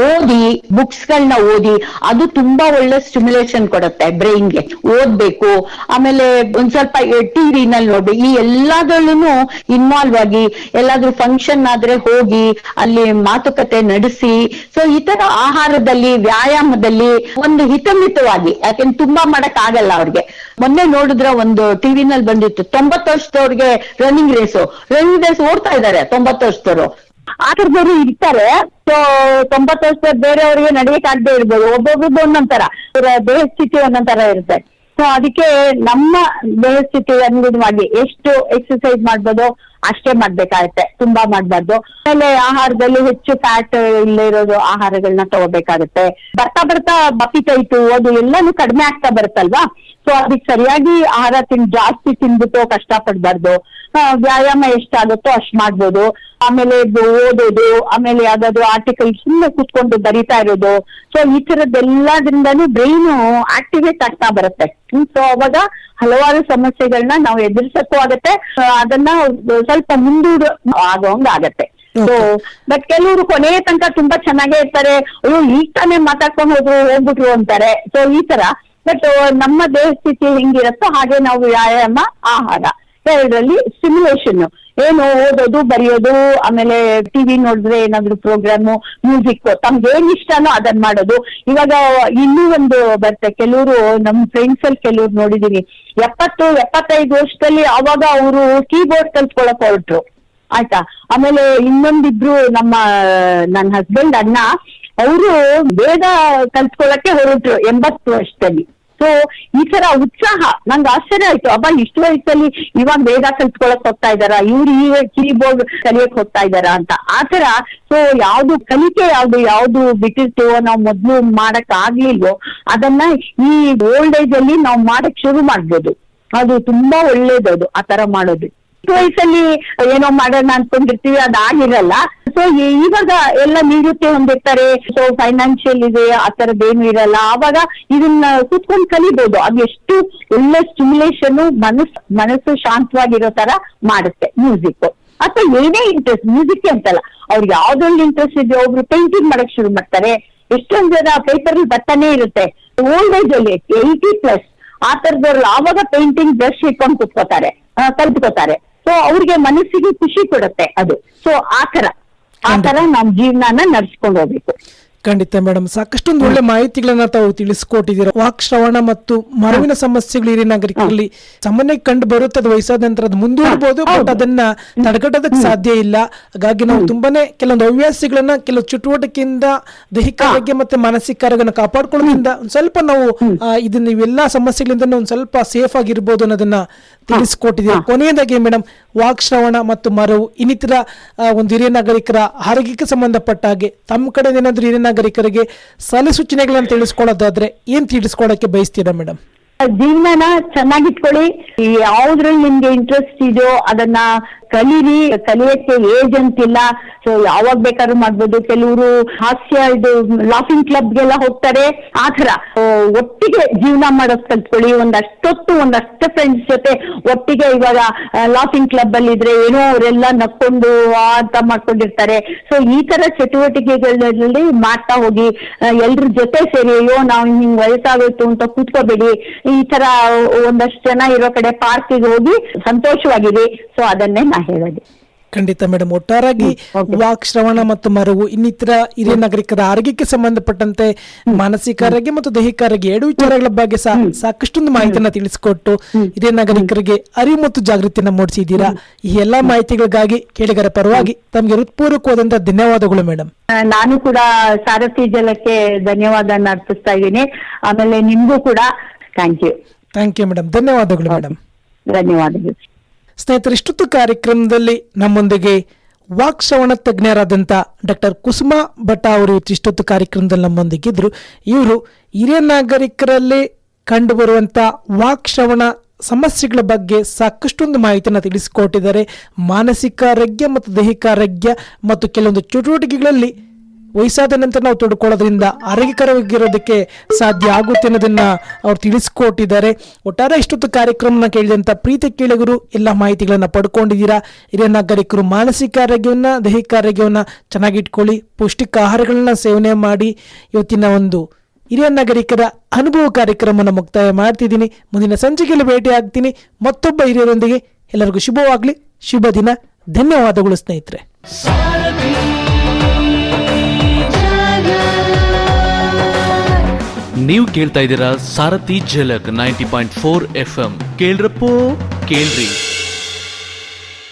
ಓದಿ, ಬುಕ್ಸ್ ಗಳನ್ನ ಓದಿ, ಅದು ತುಂಬಾ ಒಳ್ಳೆ ಸ್ಟಿಮ್ಯುಲೇಷನ್ ಕೊಡುತ್ತೆ ಬ್ರೈನ್ಗೆ. ಓದ್ಬೇಕು. ಆಮೇಲೆ ಒಂದ್ ಸ್ವಲ್ಪ ಟಿವಿ ನಲ್ಲಿ ನೋಡಿ, ಈ ಎಲ್ಲದರಲ್ಲೂ ಇನ್ವಾಲ್ವ್ ಆಗಿ, ಎಲ್ಲಾದ್ರೂ ಫಂಕ್ಷನ್ ಆದ್ರೆ ಹೋಗಿ ಅಲ್ಲಿ ಮಾತುಕತೆ ನಡೆಸಿ. ಸೊ ಈ ತರ ಆಹಾರದಲ್ಲಿ, ವ್ಯಾಯಾಮದಲ್ಲಿ ಒಂದು ಹಿತಮಿತವಾಗಿ, ಯಾಕೆಂದ್ರೆ ತುಂಬಾ ಮಾಡಕ್ ಆಗಲ್ಲ ಅವ್ರಿಗೆ. ಮೊನ್ನೆ ನೋಡಿದ್ರೆ ಒಂದು ಟಿವಿ ನಲ್ಲಿ ಬಂದಿತ್ತು, 90 ವರ್ಷದವ್ರಿಗೆ ರನ್ನಿಂಗ್ ರೇಸ್ ಓಡ್ತಾ ಇದ್ದಾರೆ 90 ವರ್ಷದವರು. ಆ ತರದವರು ಇರ್ತಾರೆ. ಸೊ 90 ವರ್ಷದ ಬೇರೆಯವ್ರಿಗೆ ನಡೆಯಕ್ ಆಗದೆ ಇರ್ಬೋದು. ಒಬ್ಬೊಬ್ರದ್ದು ಒಂದೊಂದರ ದೇಹ ಸ್ಥಿತಿ ಒಂದೊಂದರ ಇರುತ್ತೆ. ಸೊ ಅದಕ್ಕೆ ನಮ್ಮ ದೇಹ ಸ್ಥಿತಿ ಅನುಗುಣವಾಗಿ ಎಷ್ಟು ಎಕ್ಸರ್ಸೈಸ್ ಮಾಡ್ಬೋದು ಅಷ್ಟೇ ಮಾಡ್ಬೇಕಾಗತ್ತೆ, ತುಂಬಾ ಮಾಡ್ಬಾರ್ದು. ಆಮೇಲೆ ಆಹಾರದಲ್ಲಿ ಹೆಚ್ಚು ಫ್ಯಾಟ್ ಇಲ್ಲೇ ಇರೋದು ಆಹಾರಗಳನ್ನ ತಗೋಬೇಕಾಗತ್ತೆ. ಬರ್ತಾ ಬರ್ತಾ ಬಪಿಟೈಟು ಅದು ಎಲ್ಲಾನು ಕಡಿಮೆ ಆಗ್ತಾ ಬರುತ್ತಲ್ವಾ. ಸೊ ಅದಕ್ಕೆ ಸರಿಯಾಗಿ ಆಹಾರ ಜಾಸ್ತಿ ತಿಂದ್ಬಿಟ್ಟು ಕಷ್ಟ ಪಡ್ಬಾರ್ದು. ವ್ಯಾಯಾಮ ಎಷ್ಟಾಗುತ್ತೋ ಅಷ್ಟ್ ಮಾಡ್ಬೋದು. ಆಮೇಲೆ ಓದೋದು, ಆಮೇಲೆ ಯಾವ್ದಾದ್ರು ಆರ್ಟಿಕಲ್ ಸುಮ್ಮನೆ ಕೂತ್ಕೊಂಡು ಬರಿತಾ ಇರೋದು. ಸೊ ಈ ತರದ್ದೆಲ್ಲದ್ರಿಂದಾನು ಬ್ರೈನ್ ಆಕ್ಟಿವೇಟ್ ಆಗ್ತಾ ಬರುತ್ತೆ. ಸೊ ಅವಾಗ ಹಲವಾರು ಸಮಸ್ಯೆಗಳನ್ನ ನಾವು ಎದುರಿಸಕ್ಕೂ ಆಗತ್ತೆ, ಅದನ್ನ ಸ್ವಲ್ಪ ಮುಂದೂಡ ಆಗೋಂಗ್ ಆಗತ್ತೆ. ಸೊ ಬಟ್ ಕೆಲವರು ಕೊನೆಯ ತನಕ ತುಂಬಾ ಚೆನ್ನಾಗೇ ಇರ್ತಾರೆ, ಅಯ್ಯೋ ಈಗ ತಾನೇ ಮಾತಾಡ್ಕೊಂಡು ಹೋಗ್ಬಿಟ್ರು ಅಂತಾರೆ. ಸೊ ಈ ತರ. ಬಟ್ ನಮ್ಮ ದೇಹ ಸ್ಥಿತಿ ಹೆಂಗಿರತ್ತೋ ಹಾಗೆ ನಾವು ವ್ಯಾಯಾಮ, ಆಹಾರ ಎರಡರಲ್ಲಿ ಸ್ಟಿಮ್ಯುಲೇಷನ್, ಏನು ಓದೋದು, ಬರೆಯೋದು, ಆಮೇಲೆ ಟಿವಿ ನೋಡಿದ್ರೆ ಏನಾದ್ರು ಪ್ರೋಗ್ರಾಮು, ಮ್ಯೂಸಿಕ್, ತಮ್ಗೆ ಏನ್ ಇಷ್ಟನೋ ಅದನ್ನ ಮಾಡೋದು. ಇವಾಗ ಇನ್ನೂ ಒಂದು ಬರುತ್ತೆ, ಕೆಲವರು ನಮ್ ಫ್ರೆಂಡ್ಸ್ ಅಲ್ಲಿ ಕೆಲವ್ರು ನೋಡಿದೀನಿ 70-75 ವರ್ಷದಲ್ಲಿ ಅವಾಗ ಅವರು ಕೀಬೋರ್ಡ್ ಕಲ್ತ್ಕೊಳಕ್ ಹೊರಟ್ರು, ಆಯ್ತಾ. ಆಮೇಲೆ ಇನ್ನೊಂದಿಬ್ರು ನನ್ನ ಹಸ್ಬೆಂಡ್ ಅಣ್ಣ, ಅವರು ವೇದ ಕಲ್ತ್ಕೊಳಕ್ಕೆ ಹೊರಟ್ರು 80 ವರ್ಷದಲ್ಲಿ. ಸೊ ಈ ತರ ಉತ್ಸಾಹ ನಂಗೆ ಆಶ್ಚರ್ಯ ಆಯ್ತು. ಅಬ್ಬಾ ಇಷ್ಟು ವಯಸ್ಸಲ್ಲಿ ಇವಾಗ ವೇದ ಕಲ್ತ್ಕೊಳಕ್ ಹೋಗ್ತಾ ಇದಾರ, ಇವ್ರು ಈಗ ಕೀಬೋರ್ಡ್ ಕಲಿಯಕ್ ಹೋಗ್ತಾ ಇದಾರ ಅಂತ. ಆತರ. ಸೊ ಯಾವ್ದು ಕಲಿಕೆ ಯಾವ್ದು ಬಿಟ್ಟಿರ್ತೀವೋ, ನಾವು ಮೊದ್ಲು ಮಾಡಕ್ ಆಗ್ಲಿಲ್ವೋ ಅದನ್ನ ಈ ಓಲ್ಡ್ ಏಜ್ ಅಲ್ಲಿ ನಾವು ಮಾಡಕ್ ಶುರು ಮಾಡ್ಬೋದು. ಅದು ತುಂಬಾ ಒಳ್ಳೇದು ಆ ತರ ಮಾಡೋದು. ವಯಸ್ಸಲ್ಲಿ ಏನೋ ಮಾಡೋಣ ಅನ್ಕೊಂಡಿರ್ತೀವಿ, ಅದಾಗಿರಲ್ಲ. ಸೊ ಇವಾಗ ಎಲ್ಲ ನಿವೃತ್ತಿ ಹೊಂದಿರ್ತಾರೆ, ಸೊ ಫೈನಾನ್ಷಿಯಲ್ ಇದೆ, ಆ ತರದ್ದೇನು ಇರಲ್ಲ. ಆವಾಗ ಇದನ್ನ ಕೂತ್ಕೊಂಡು ಕಲಿಬಹುದು. ಅದು ಎಷ್ಟು ಒಳ್ಳೆ ಸ್ಟಿಮ್ಯುಲೇಷನ್, ಮನಸ್ಸು ಶಾಂತವಾಗಿರೋ ತರ ಮಾಡುತ್ತೆ ಮ್ಯೂಸಿಕ್. ಅಥವಾ ಏನೇ ಇಂಟ್ರೆಸ್ಟ್, ಮ್ಯೂಸಿಕ್ ಅಂತಲ್ಲ, ಅವ್ರಿಗೆ ಯಾವ್ದ್ರಲ್ಲಿ ಇಂಟ್ರೆಸ್ಟ್ ಇದೆ. ಒಬ್ರು ಪೇಂಟಿಂಗ್ ಮಾಡಕ್ ಶುರು ಮಾಡ್ತಾರೆ, ಎಷ್ಟೊಂದ್ ಜನ ಪೇಪರ್ ಬರ್ತಾನೆ ಇರುತ್ತೆ. ಓಲ್ಡ್ ಏಜ್ ಅಲ್ಲಿ 80+ ಆ ತರದವ್ರು ಆವಾಗ ಪೇಂಟಿಂಗ್ ಬ್ರಷ್ ಇಟ್ಕೊಂಡು ಕುತ್ಕೋತಾರೆ, ಕಲ್ತ್ಕೋತಾರೆ. ಸೊ ಅವ್ರಿಗೆ ಮನಸ್ಸಿಗೆ ಖುಷಿ ಕೊಡುತ್ತೆ ಅದು. ಸೊ ಆ ತರ ನಮ್ ಜೀವನನ ನಡ್ಸ್ಕೊಂಡು ಹೋಗ್ಬೇಕು. ಖಂಡಿತ ಮೇಡಮ್, ಸಾಕಷ್ಟೊಂದು ಒಳ್ಳೆ ಮಾಹಿತಿಗಳನ್ನ ತಾವು ತಿಳಿಸ್ಕೊಟ್ಟಿದ್ದೀರಾ. ವಾಕ್ ಶ್ರವಣ ಮತ್ತು ಮರವಿನ ಸಮಸ್ಯೆಗಳು ಹಿರಿಯ ನಾಗರಿಕರಲ್ಲಿ ಸಾಮಾನ್ಯ ಕಂಡು ಬರುತ್ತೆ. ಅದು ವಯಸ್ಸಾದ ನಂತರ ಅದು ಮುಂದೂಡಬಹುದು, ಬಟ್ ಅದನ್ನ ತಡೆಗಟ್ಟೋದಕ್ಕೆ ಸಾಧ್ಯ ಇಲ್ಲ. ಹಾಗಾಗಿ ನಾವು ತುಂಬಾನೇ ಕೆಲವೊಂದು ಹವ್ಯಾಸಗಳನ್ನ, ಕೆಲವು ಚಟುವಟಿಕೆಯಿಂದ ದೈಹಿಕ ಆರೋಗ್ಯ ಮತ್ತೆ ಮಾನಸಿಕ ಆರೋಗ್ಯನ ಕಾಪಾಡ್ಕೊಳ್ಳೋದ್ರಿಂದ ಒಂದ್ ಸ್ವಲ್ಪ ನಾವು ಇದನ್ನ ಇವೆಲ್ಲಾ ಸಮಸ್ಯೆಗಳಿಂದ ಒಂದ್ ಸ್ವಲ್ಪ ಸೇಫ್ ಆಗಿರ್ಬೋದು ಅನ್ನೋದನ್ನ ತಿಳಿಸ್ಕೊಟ್ಟಿದ್ದೀರಾ. ಕೊನೆಯದಾಗಿ ಮೇಡಮ್, ವಾಕ್ ಶ್ರವಣ ಮತ್ತು ಮರವು ಇನ್ನಿತರ ಒಂದು ಹಿರಿಯ ನಾಗರಿಕರ ಆರೋಗ್ಯಕ್ಕೆ ಸಂಬಂಧಪಟ್ಟ ಹಾಗೆ ತಮ್ಮ ಕಡೆ ಏನಾದ್ರೂ ಹಿರಿಯ ನಾಗರಿಕರಿಗೆ ಸಲಹೆ ಸೂಚನೆಗಳನ್ನು ತಿಳಿಸ್ಕೊಳ್ಳೋದಾದ್ರೆ ಏನ್ ತಿಳಿಸ್ಕೊಳಕ್ಕೆ ಬಯಸ್ತೀರಾ ಮೇಡಮ್? ಜೀವನನ ಚೆನ್ನಾಗಿಟ್ಕೊಳ್ಳಿ. ಯಾವ್ದ್ರಲ್ಲಿ ನಿಮ್ಗೆ ಇಂಟ್ರೆಸ್ಟ್ ಇದೆಯೋ ಅದನ್ನ ಕಲೀರಿ. ಕಲಿಯಕ್ಕೆ ಏಜ್ ಅಂತಿಲ್ಲ. ಸೊ ಯಾವಾಗ ಬೇಕಾದ್ರೂ ಮಾಡ್ಬೋದು. ಕೆಲವರು ಹಾಸ್ಯ ಇದು ಲಾಫಿಂಗ್ ಕ್ಲಬ್ಗೆಲ್ಲ ಹೋಗ್ತಾರೆ. ಆ ತರ ಒಟ್ಟಿಗೆ ಜೀವನ ಮಾಡೋದ್ ಕಲ್ತ್ಕೊಳ್ಳಿ. ಒಂದಷ್ಟು ಫ್ರೆಂಡ್ಸ್ ಜೊತೆ ಒಟ್ಟಿಗೆ ಇವಾಗ ಲಾಫಿಂಗ್ ಕ್ಲಬ್ ಅಲ್ಲಿ ಇದ್ರೆ ಏನೋ ಅವರೆಲ್ಲ ನಕ್ಕೊಂಡು ಅಂತ ಮಾಡ್ಕೊಂಡಿರ್ತಾರೆ. ಸೊ ಈ ತರ ಚಟುವಟಿಕೆಗಳಲ್ಲಿ ಮಾಡ್ತಾ ಹೋಗಿ. ಎಲ್ರ ಜೊತೆ ಸೇರಿ, ಅಯ್ಯೋ ನಾವು ಹಿಂಗ್ ವಯಸ್ಸಾಗೋಯ್ತು ಅಂತ ಕೂತ್ಕೋಬೇಡಿ. ಈ ತರ ಒಂದಷ್ಟು ಜನ ಇರೋ ಕಡೆ ಪಾರ್ಕಿಗೆ ಹೋಗಿ ಸಂತೋಷವಾಗಿರಿ. ಸೊ ಅದನ್ನೇ ನಾ ಹೇಳೋದು. ಖಂಡಿತ ಮೇಡಮ್, ಒಟ್ಟಾರಾಗಿ ವಾಕ್ ಶ್ರವಣ ಮತ್ತು ಮರವು ಇನ್ನಿತರ ಹಿರಿಯ ನಾಗರಿಕರ ಆರೋಗ್ಯಕ್ಕೆ ಸಂಬಂಧಪಟ್ಟಂತೆ ಮಾನಸಿಕ ಆರೋಗ್ಯ ಮತ್ತು ದೈಹಿಕ ಆರೋಗ್ಯ ಎರಡು ವಿಚಾರಗಳ ಬಗ್ಗೆ ಸಾಕಷ್ಟೊಂದು ಮಾಹಿತಿಯನ್ನ ತಿಳಿಸಿಕೊಟ್ಟು ಹಿರಿಯ ನಾಗರಿಕರಿಗೆ ಅರಿವು ಮತ್ತು ಜಾಗೃತಿಯನ್ನ ಮೂಡಿಸಿದ್ದೀರಾ. ಈ ಎಲ್ಲಾ ಮಾಹಿತಿಗಳಿಗಾಗಿ ಕೇಳಿಗರ ಪರವಾಗಿ ತಮಗೆ ಹೃತ್ಪೂರ್ವಕವಾದಂತಹ ಧನ್ಯವಾದಗಳು ಮೇಡಮ್. ನಾನು ಕೂಡ ಸಾರಥಿ ಜಲಕ್ಕೆ ಧನ್ಯವಾದ ಅರ್ಪಿಸ್ತಾ ಇದ್ದೀನಿ. ಆಮೇಲೆ ನಿಮ್ಗೂ ಕೂಡ ಥ್ಯಾಂಕ್ ಯು ಮೇಡಮ್. ಧನ್ಯವಾದಗಳು ಮೇಡಮ್. ಧನ್ಯವಾದಗಳು. ಸ್ನೇಹಿತರೆ, ಇಷ್ಟೊತ್ತು ಕಾರ್ಯಕ್ರಮದಲ್ಲಿ ನಮ್ಮೊಂದಿಗೆ ವಾಕ್ ಶ್ರವಣ ತಜ್ಞರಾದಂಥ ಡಾಕ್ಟರ್ ಕುಸುಮಾ ಭಟ್ಟ ಅವರು ಇಷ್ಟೊತ್ತು ಕಾರ್ಯಕ್ರಮದಲ್ಲಿ ನಮ್ಮೊಂದಿಗಿದ್ರು. ಇವರು ಹಿರಿಯ ನಾಗರಿಕರಲ್ಲಿ ಕಂಡುಬರುವಂಥ ವಾಕ್ ಶ್ರವಣ ಸಮಸ್ಯೆಗಳ ಬಗ್ಗೆ ಸಾಕಷ್ಟೊಂದು ಮಾಹಿತಿಯನ್ನು ತಿಳಿಸಿಕೊಟ್ಟಿದ್ದಾರೆ. ಮಾನಸಿಕ ಆರೋಗ್ಯ ಮತ್ತು ದೈಹಿಕ ಆರೋಗ್ಯ ಮತ್ತು ಕೆಲವೊಂದು ಚಟುವಟಿಕೆಗಳಲ್ಲಿ ವಯಸ್ಸಾದ ನಂತರ ನಾವು ತೊಡ್ಕೊಳ್ಳೋದ್ರಿಂದ ಆರೋಗ್ಯಕರವಾಗಿರೋದಕ್ಕೆ ಸಾಧ್ಯ ಆಗುತ್ತೆ ಅನ್ನೋದನ್ನ ಅವ್ರು ತಿಳಿಸ್ಕೊಟ್ಟಿದ್ದಾರೆ. ಒಟ್ಟಾರೆ ಇಷ್ಟೊತ್ತು ಕಾರ್ಯಕ್ರಮನ ಕೇಳಿದಂಥ ಪ್ರೀತಿ ಕೇಳಿಗರು ಎಲ್ಲ ಮಾಹಿತಿಗಳನ್ನ ಪಡ್ಕೊಂಡಿದ್ದೀರಾ. ಹಿರಿಯ ನಾಗರಿಕರು ಮಾನಸಿಕ ಆರೋಗ್ಯವನ್ನ, ದೈಹಿಕ ಆರೋಗ್ಯವನ್ನ ಚೆನ್ನಾಗಿಟ್ಕೊಳ್ಳಿ, ಪೌಷ್ಟಿಕ ಆಹಾರಗಳನ್ನ ಸೇವನೆ ಮಾಡಿ. ಇವತ್ತಿನ ಒಂದು ಹಿರಿಯ ನಾಗರಿಕರ ಅನುಭವ ಕಾರ್ಯಕ್ರಮವನ್ನು ಮುಕ್ತಾಯ ಮಾಡ್ತಿದ್ದೀನಿ. ಮುಂದಿನ ಸಂಚಿಕೆಯಲ್ಲಿ ಭೇಟಿ ಆಗ್ತೀನಿ ಮತ್ತೊಬ್ಬ ಹಿರಿಯರೊಂದಿಗೆ. ಎಲ್ಲರಿಗೂ ಶುಭವಾಗ್ಲಿ, ಶುಭ ದಿನ. ಧನ್ಯವಾದಗಳು ಸ್ನೇಹಿತರೆ. ನೀವು ಕೇಳ್ತಾ ಇದ್ದೀರಾ ಸಾರಥಿ ಝಲಕ್ 90.4 FM. ಕೇಳ್ರಪ್ಪೋ ಕೇಳ್ರಿ.